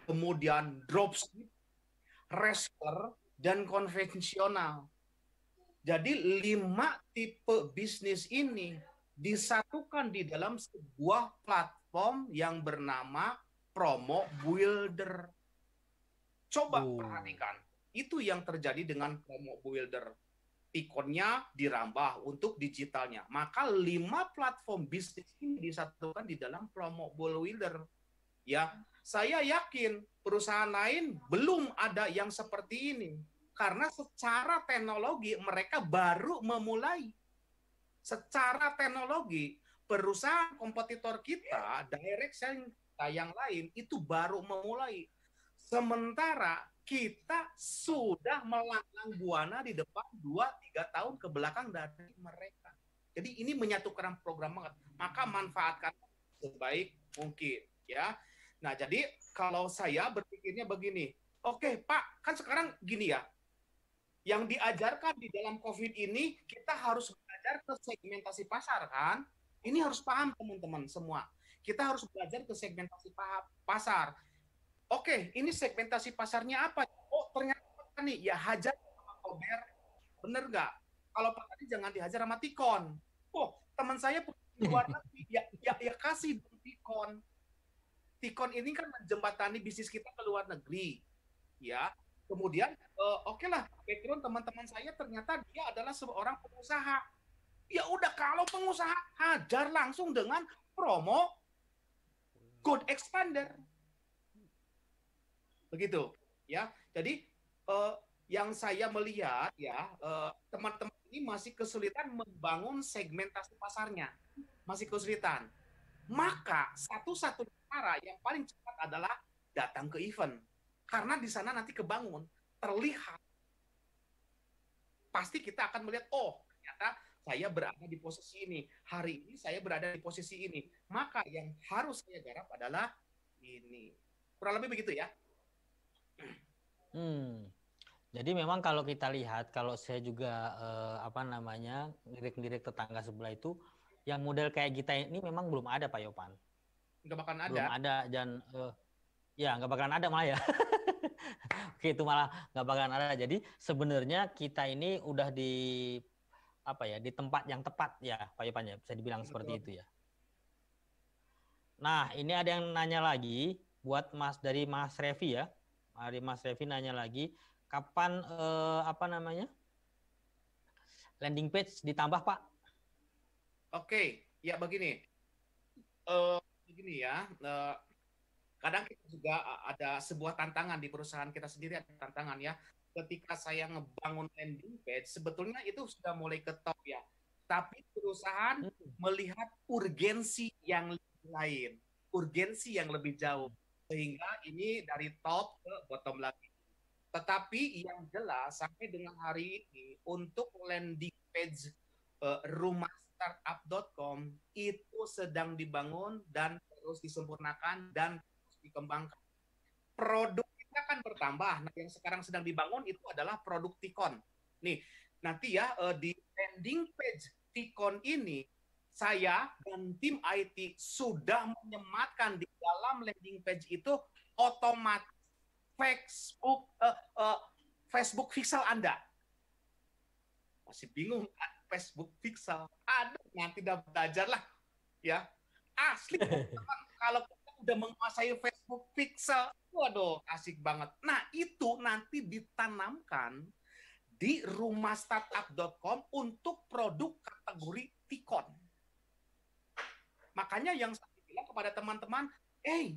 kemudian dropship, reseller, dan konvensional. Jadi 5 tipe bisnis ini disatukan di dalam sebuah platform yang bernama Promo Builder. Coba perhatikan, itu yang terjadi dengan Promo Builder. Tikonnya dirambah untuk digitalnya. Maka 5 platform bisnis ini disatukan di dalam Promo Builder. Ya, saya yakin perusahaan lain belum ada yang seperti ini. Karena secara teknologi mereka baru memulai. Secara teknologi, perusahaan kompetitor kita, direct selling yang lain, itu baru memulai. Sementara kita sudah melanglang buana di depan 2-3 tahun ke belakang dari mereka. Jadi ini menyatukan program banget. Maka manfaatkan sebaik mungkin. Ya. Nah, jadi kalau saya berpikirnya begini, oke Pak, kan sekarang gini ya, yang diajarkan di dalam COVID ini, kita harus belajar ke segmentasi pasar, kan? Ini harus paham teman-teman semua. Kita harus belajar ke segmentasi pasar. Oke, ini segmentasi pasarnya apa? Oh, ternyata nih, ya hajar sama Kober. Bener nggak? Kalau Pak tadi jangan dihajar sama Tikon. Oh, teman saya di luar negeri, ya kasih Tikon. Tikon ini kan menjembatani bisnis kita ke luar negeri. Ya, kemudian oke lah, background teman-teman saya ternyata dia adalah seorang pengusaha. Ya udah, kalau pengusaha hajar langsung dengan promo Code Expander. Begitu, ya. Jadi yang saya melihat ya, teman-teman ini masih kesulitan membangun segmentasi pasarnya. Masih kesulitan. Maka satu-satunya cara yang paling cepat adalah datang ke event. Karena di sana nanti kebangun, terlihat. Pasti kita akan melihat, oh ternyata saya berada di posisi ini. Hari ini saya berada di posisi ini. Maka yang harus saya garap adalah ini. Kurang lebih begitu ya. Jadi memang kalau kita lihat, kalau saya juga lirik-lirik tetangga sebelah itu, yang model kayak kita ini memang belum ada Pak Yopan. Nggak bakalan ada. Belum ada dan ya nggak bakalan ada malah ya. Oke, itu malah nggak bakalan ada. Jadi sebenarnya kita ini udah di di tempat yang tepat ya Pak Yopan ya, bisa dibilang seperti itu ya. Nah, ini ada yang nanya lagi buat dari Mas Revi ya. Mas Revi nanya lagi, kapan landing page ditambah Pak? Oke, ya begini. Begini ya, kadang kita juga ada sebuah tantangan di perusahaan kita sendiri, ada tantangan ya. Ketika saya ngebangun landing page, sebetulnya itu sudah mulai ke top ya. Tapi perusahaan melihat urgensi yang lain, urgensi yang lebih jauh. Sehingga ini dari top ke bottom lagi. Tetapi yang jelas sampai dengan hari ini untuk landing page rumahstartup.com itu sedang dibangun dan terus disempurnakan dan terus dikembangkan. Produk kita kan akan bertambah. Nah, yang sekarang sedang dibangun itu adalah produk Tikon. Nih, nanti ya di landing page Tikon ini saya dan tim IT sudah menyematkan di dalam landing page itu otomatis Facebook pixel Anda. Masih bingung kan Facebook pixel? Aduh, nanti udah belajar lah ya. Asli teman-teman, kalau kita udah menguasai Facebook pixel, waduh, asik banget. Nah, itu nanti ditanamkan di rumahstartup.com untuk produk kategori Tikon. Makanya yang saya bilang kepada teman-teman,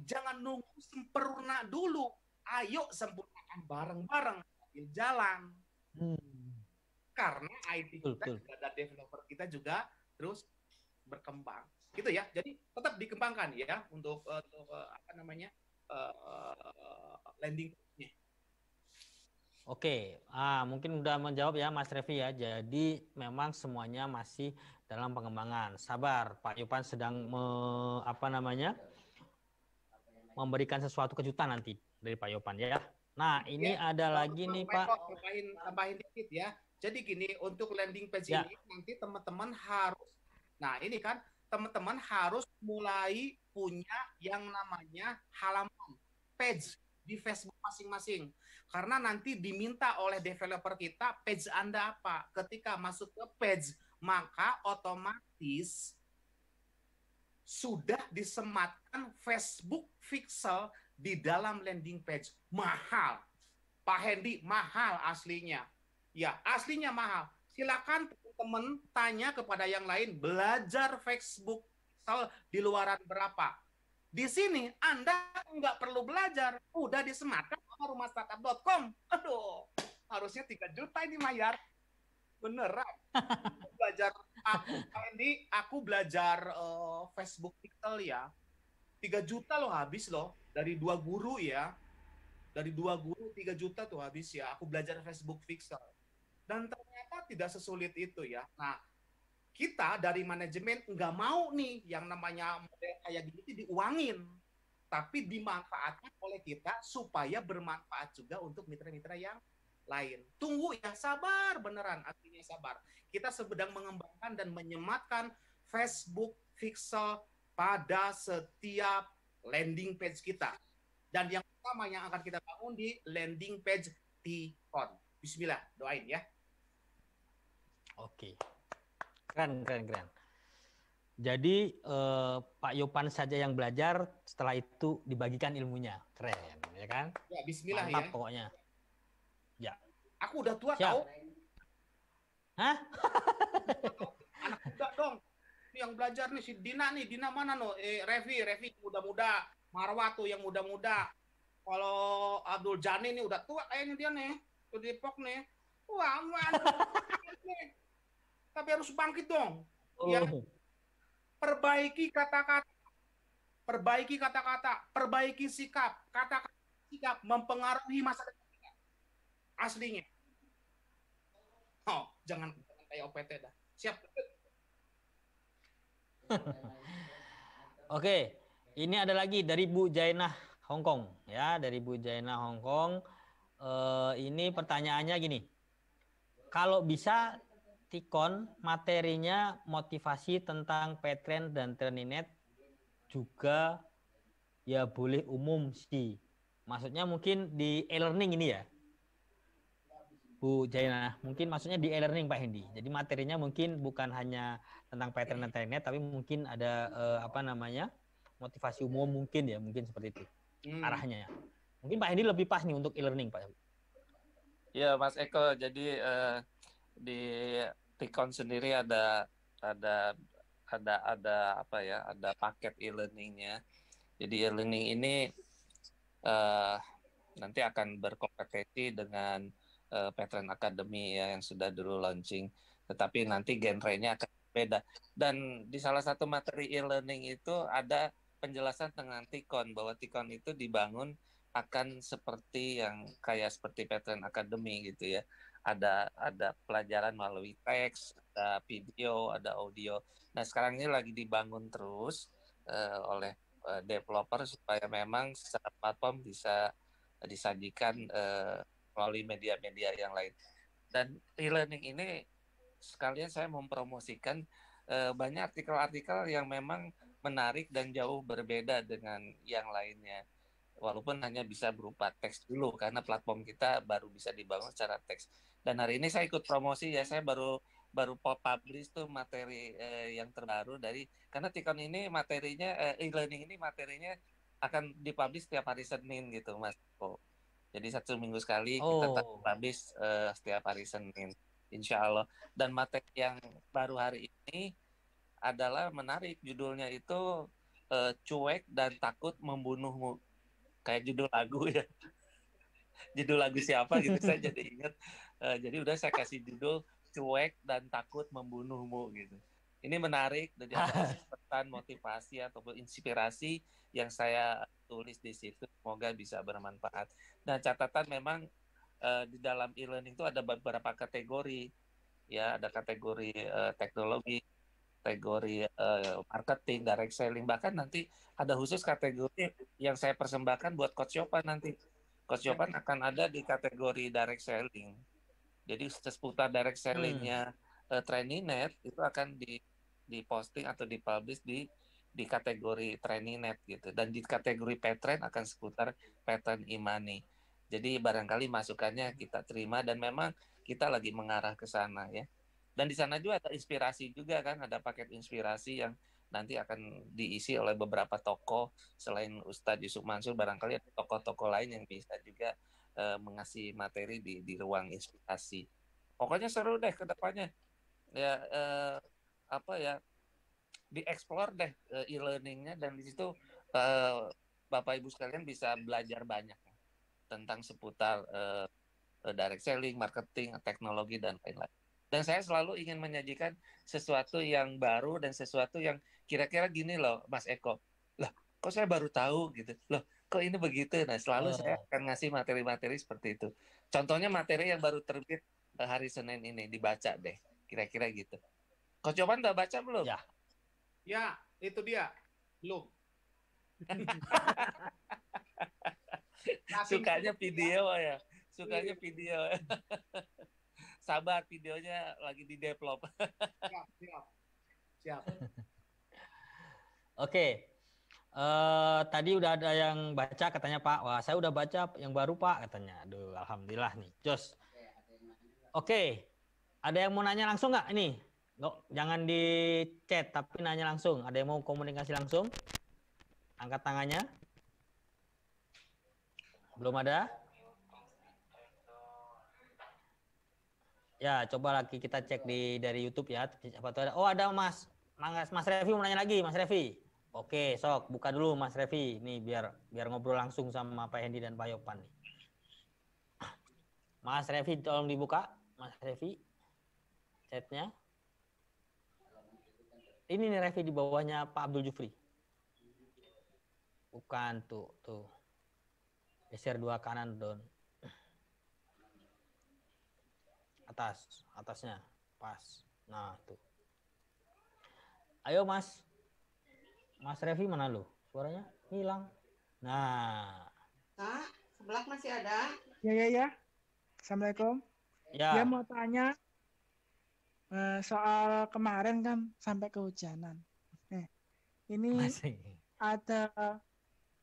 jangan nunggu sempurna dulu. Ayo sempurnakan bareng-bareng sambil jalan. Karena IT kita juga dan developer kita juga terus berkembang. Gitu ya. Jadi tetap dikembangkan ya untuk landing page-nya. Oke, mungkin udah menjawab ya Mas Revi ya. Jadi memang semuanya masih dalam pengembangan. Sabar, Pak Yupan sedang memberikan sesuatu kejutan nanti dari Pak Yupan ya. Nah, ini ada lagi nih Pak. Tambahin dikit ya. Jadi gini, untuk landing page ini nanti teman-teman harus, nah ini kan teman-teman harus mulai punya yang namanya halaman page di Facebook masing-masing. Karena nanti diminta oleh developer kita page Anda apa. Ketika masuk ke page, maka otomatis sudah disematkan Facebook pixel di dalam landing page. Mahal. Pak Hendy, mahal aslinya. Ya, aslinya mahal. Silakan teman-teman tanya kepada yang lain, belajar Facebook pixel di luaran berapa. Di sini Anda nggak perlu belajar, udah disematkan sama rumahstartup.com. Aduh, harusnya 3 juta ini Mayar. Beneran. Aku belajar Facebook pixel ya. 3 juta loh habis loh. Dari 2 guru ya. Dari 2 guru 3 juta tuh habis ya. Aku belajar Facebook pixel. Dan ternyata tidak sesulit itu ya. Nah, kita dari manajemen nggak mau nih yang namanya model kayak gini diuangin, tapi dimanfaatkan oleh kita supaya bermanfaat juga untuk mitra-mitra yang lain. Tunggu ya, sabar beneran, artinya sabar. Kita sedang mengembangkan dan menyematkan Facebook pixel pada setiap landing page kita. Dan yang pertama yang akan kita bangun di landing page Tikon. Bismillah, doain ya. Oke. Keren. Jadi Pak Yopan saja yang belajar, setelah itu dibagikan ilmunya. Keren, ya kan? Ya, bismillah. Mantap ya. Pokoknya. Ya. Aku udah tua Siap. tahu. Hah? Anak muda dong. Ini yang belajar nih si Dina nih. Dina mana no? Revi muda-muda. Marwa tuh yang muda-muda. Kalau Abdul Jani nih udah tua kayaknya dia nih. Tuh Depok nih. Wah, tapi harus bangkit dong. Ya. Perbaiki kata-kata, perbaiki sikap, kata-kata sikap mempengaruhi masa depan kita. Aslinya. Oh, jangan kayak OPT dah. Siap. Oke, ini ada lagi dari Bu Jainah Hongkong ya, dari Bu Jainah Hongkong. Ini pertanyaannya gini. Kalau bisa Tikon materinya motivasi tentang Petren dan Training.net juga ya boleh umum sih. Maksudnya mungkin di e-learning ini ya. Bu Jaina, mungkin maksudnya di e-learning Pak Hendy. Jadi materinya mungkin bukan hanya tentang Petren dan Training.net tapi mungkin ada motivasi umum mungkin ya, mungkin seperti itu. Arahnya ya. Mungkin Pak Hendy lebih pas nih untuk e-learning Pak. Ya Mas Eko, jadi di Tikon sendiri ada paket e-learningnya. Jadi e-learning ini nanti akan berkompetisi dengan Petren Academy ya yang sudah dulu launching. Tetapi nanti genrenya akan beda. Dan di salah satu materi e-learning itu ada penjelasan tentang Tikon, bahwa Tikon itu dibangun akan seperti Petren Academy gitu ya. Ada pelajaran melalui teks, ada video, ada audio. Nah sekarang ini lagi dibangun terus oleh developer supaya memang secara platform bisa disajikan melalui media-media yang lain. Dan e-learning ini sekalian saya mempromosikan banyak artikel-artikel yang memang menarik dan jauh berbeda dengan yang lainnya. Walaupun hanya bisa berupa teks dulu karena platform kita baru bisa dibangun secara teks. Dan hari ini saya ikut promosi ya, saya baru publish tuh materi yang terbaru dari, karena Tikon ini materinya e-learning ini materinya akan dipublish setiap hari Senin gitu Mas. Jadi 1 minggu sekali kita publish setiap hari Senin, insya Allah. Dan materi yang baru hari ini adalah menarik, judulnya itu Cuek dan Takut Membunuhmu. Kayak judul lagu ya. Judul lagu siapa gitu saya jadi ingat. Jadi udah saya kasih judul Cuek dan Takut Membunuhmu gitu. Ini menarik, jadi ada pesan motivasi ataupun inspirasi yang saya tulis di situ, semoga bisa bermanfaat. Nah, catatan memang di dalam e-learning itu ada beberapa kategori, ya, ada kategori teknologi, kategori marketing, direct selling, bahkan nanti ada khusus kategori yang saya persembahkan buat Coach Yopan nanti. Coach Yopan akan ada di kategori direct selling. Jadi seputar direct sellingnya TrainingNet itu akan diposting atau dipublish di kategori TrainingNet gitu. Dan di kategori Petren akan seputar pattern e-money. Jadi barangkali masukannya kita terima dan memang kita lagi mengarah ke sana ya. Dan di sana juga ada inspirasi juga kan, ada paket inspirasi yang nanti akan diisi oleh beberapa tokoh selain Ustadz Yusuf Mansur, barangkali ada tokoh-tokoh lain yang bisa juga mengasih materi di ruang inspirasi. Pokoknya seru deh ke depannya. Ya apa ya, dieksplor deh e-learningnya, dan di situ Bapak Ibu sekalian bisa belajar banyak tentang seputar direct selling, marketing, teknologi dan lain-lain. Dan saya selalu ingin menyajikan sesuatu yang baru dan sesuatu yang kira-kira gini loh, Mas Eko. Lah, kok saya baru tahu gitu. Loh, kok ini begitu. Nah, selalu saya akan ngasih materi-materi seperti itu. Contohnya materi yang baru terbit hari Senin ini, dibaca deh. Kira-kira gitu. Coach Yopan udah baca belum? Ya. Ya, itu dia. Belum. Sukanya video ya. Sukanya video. Sabar, videonya lagi di develop. Siap. Oke. Tadi udah ada yang baca katanya Pak. Wah, saya udah baca yang baru Pak katanya. Aduh, alhamdulillah nih. Jos. Oke. Ada yang mau nanya langsung nggak ini? Nggak, jangan di chat tapi nanya langsung. Ada yang mau komunikasi langsung? Angkat tangannya. Belum ada? Ya, coba lagi kita cek dari YouTube ya. Siapa tahu ada. Oh, ada Mas Revi mau nanya lagi, Mas Revi. Oke, sok buka dulu Mas Revi. Nih biar ngobrol langsung sama Pak Hendi dan Pak Yopan nih. Mas Revi tolong dibuka, Mas Revi. Chatnya. Ini nih Revi di bawahnya Pak Abdul Jufri. Bukan tuh. Geser 2 kanan down. Atasnya pas. Nah tuh. Ayo Mas Revi mana lu? Suaranya hilang. Nah. Sebelah masih ada? Ya. Assalamualaikum. Ya. Dia mau tanya soal kemarin kan sampai kehujanan. Ini Masih. Ada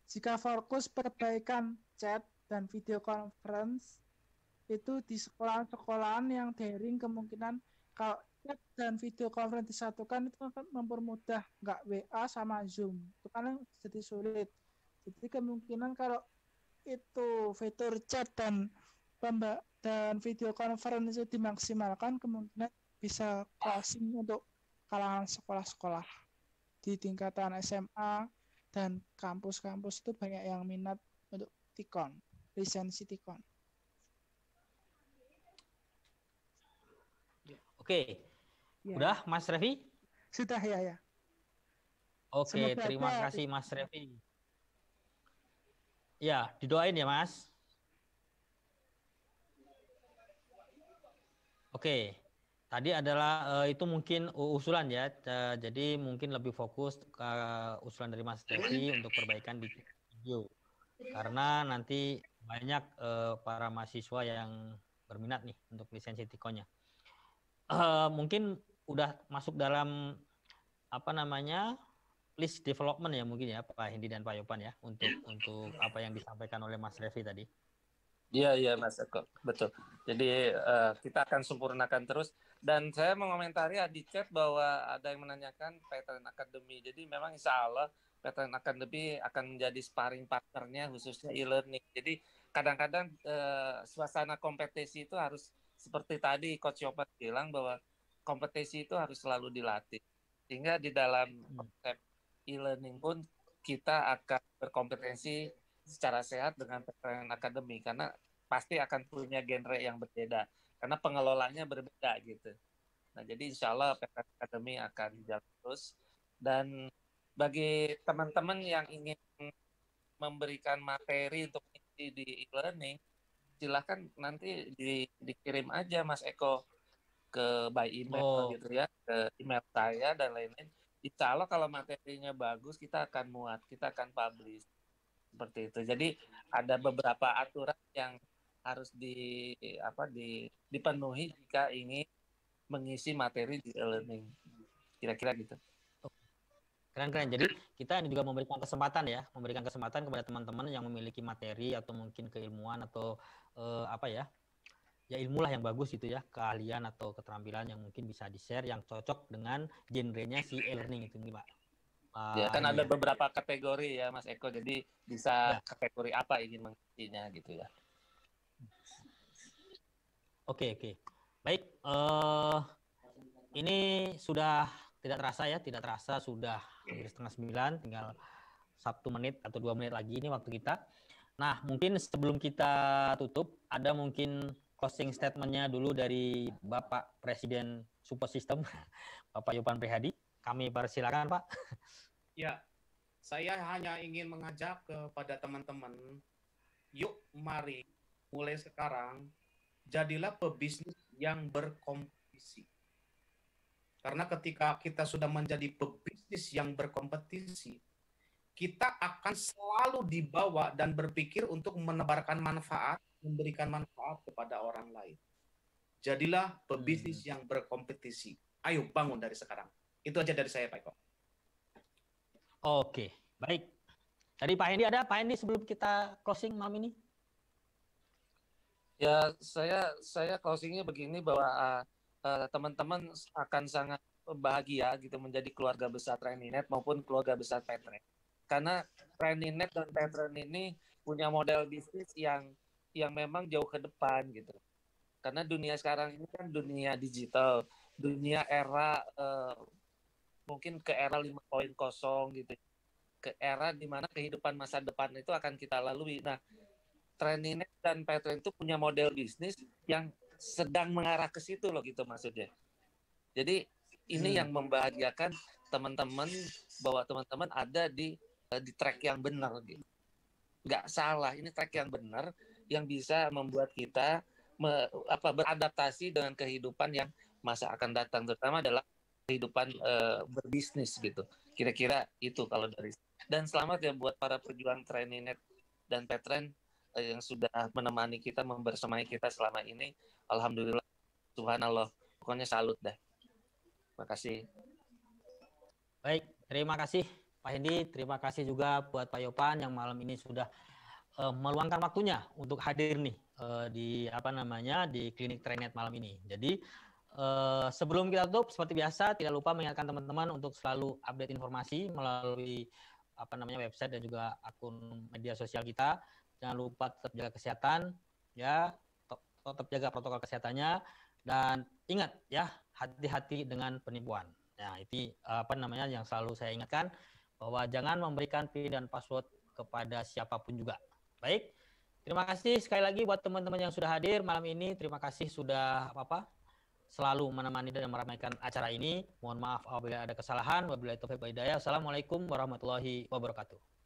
jika fokus perbaikan chat dan video conference itu di sekolahan-sekolahan yang daring, kemungkinan kalau chat dan video conference disatukan itu akan mempermudah, nggak WA sama Zoom itu kan jadi sulit. Jadi kemungkinan kalau itu fitur chat dan video conference itu dimaksimalkan, kemungkinan bisa closing untuk kalangan sekolah-sekolah di tingkatan SMA dan kampus-kampus itu banyak yang minat untuk Tikon, lisensi Tikon. Oke. Ya. Udah Mas Revi? Sudah ya. Oke, semoga terima kasih Mas Revi. Ya, didoain ya Mas. Oke. Tadi adalah itu mungkin usulan ya. Jadi mungkin lebih fokus ke usulan dari Mas Revi untuk perbaikan di video. Karena nanti banyak para mahasiswa yang berminat nih untuk lisensi Tikonya. Mungkin udah masuk dalam apa namanya list development ya mungkin ya Pak Hendi dan Pak Yopan ya untuk apa yang disampaikan oleh Mas Revi tadi. Iya Mas Eko, betul. Jadi kita akan sempurnakan terus. Dan saya mengomentari di chat bahwa ada yang menanyakan PTN Academy. Jadi memang insya Allah PTN Academy akan menjadi sparring partnernya khususnya e-learning. Jadi kadang-kadang suasana kompetisi itu harus seperti tadi Coach Yopan bilang bahwa kompetisi itu harus selalu dilatih. Sehingga di dalam konsep e-learning pun kita akan berkompetensi secara sehat dengan PTN Academy karena pasti akan punya genre yang berbeda karena pengelolanya berbeda gitu. Nah jadi insya Allah PTN Academy akan jalan terus dan bagi teman-teman yang ingin memberikan materi untuk isi di e-learning silahkan nanti dikirim aja Mas Eko ke by email gitu ya, ke email saya dan lain-lain. Insya Allah kalau materinya bagus kita akan muat, kita akan publish seperti itu. Jadi ada beberapa aturan yang harus dipenuhi jika ingin mengisi materi di e-learning. Kira-kira gitu. Keren-keren. Jadi kita ini juga memberikan kesempatan kepada teman-teman yang memiliki materi atau mungkin keilmuan atau ya ilmu lah yang bagus gitu ya, keahlian atau keterampilan yang mungkin bisa di-share yang cocok dengan genrenya si e-learning itu nih Pak. Ya kan ada beberapa kategori ya Mas Eko, jadi bisa kategori apa ingin mengisinya gitu ya. Oke. Baik, ini sudah tidak terasa sudah hampir 8:30, tinggal 1 menit atau 2 menit lagi ini waktu kita. Nah, mungkin sebelum kita tutup, ada mungkin closing statement-nya dulu dari Bapak Presiden Support System, Bapak Yopan Prihadi. Kami persilakan Pak. Ya, saya hanya ingin mengajak kepada teman-teman, yuk mari mulai sekarang jadilah pebisnis yang berkompetisi. Karena ketika kita sudah menjadi pebisnis yang berkompetisi, kita akan selalu dibawa dan berpikir untuk menebarkan manfaat, memberikan manfaat kepada orang lain. Jadilah pebisnis yang berkompetisi. Ayo bangun dari sekarang. Itu aja dari saya, Pak Eko. Oke, baik. Tadi Pak Hendi ada, Pak Hendi sebelum kita closing malam ini? Ya, saya closingnya begini bahwa teman-teman akan sangat bahagia gitu menjadi keluarga besar Training.net maupun keluarga besar Petren. Karena Training.net dan Petren ini punya model bisnis yang memang jauh ke depan gitu. Karena dunia sekarang ini kan dunia digital, dunia era mungkin ke era 5.0 gitu. Ke era di mana kehidupan masa depan itu akan kita lalui. Nah, Training.net dan Petren itu punya model bisnis yang sedang mengarah ke situ loh gitu maksudnya. Jadi ini yang membahagiakan teman-teman bahwa teman-teman ada di track yang benar gitu. Nggak salah, ini track yang benar yang bisa membuat kita beradaptasi dengan kehidupan yang masa akan datang, terutama adalah kehidupan berbisnis gitu. Kira-kira itu kalau dari. Dan selamat ya buat para pejuang Training.net dan Petren yang sudah menemani kita, membersamai kita selama ini. Alhamdulillah, subhanallah, pokoknya salut dah. Terima kasih. Baik, terima kasih Pak Hendi, terima kasih juga buat Pak Yopan yang malam ini sudah meluangkan waktunya untuk hadir nih di klinik Training.net malam ini. Jadi sebelum kita tutup, seperti biasa tidak lupa mengingatkan teman-teman untuk selalu update informasi melalui website dan juga akun media sosial kita. Jangan lupa tetap jaga kesehatan, ya, tetap jaga protokol kesehatannya, dan ingat ya, hati-hati dengan penipuan. Nah, itu yang selalu saya ingatkan, bahwa jangan memberikan PIN dan password kepada siapapun juga. Baik, terima kasih sekali lagi buat teman-teman yang sudah hadir malam ini. Terima kasih sudah selalu menemani dan meramaikan acara ini. Mohon maaf apabila ada kesalahan. Wabillahi taufiq wal hidayah. Assalamualaikum warahmatullahi wabarakatuh.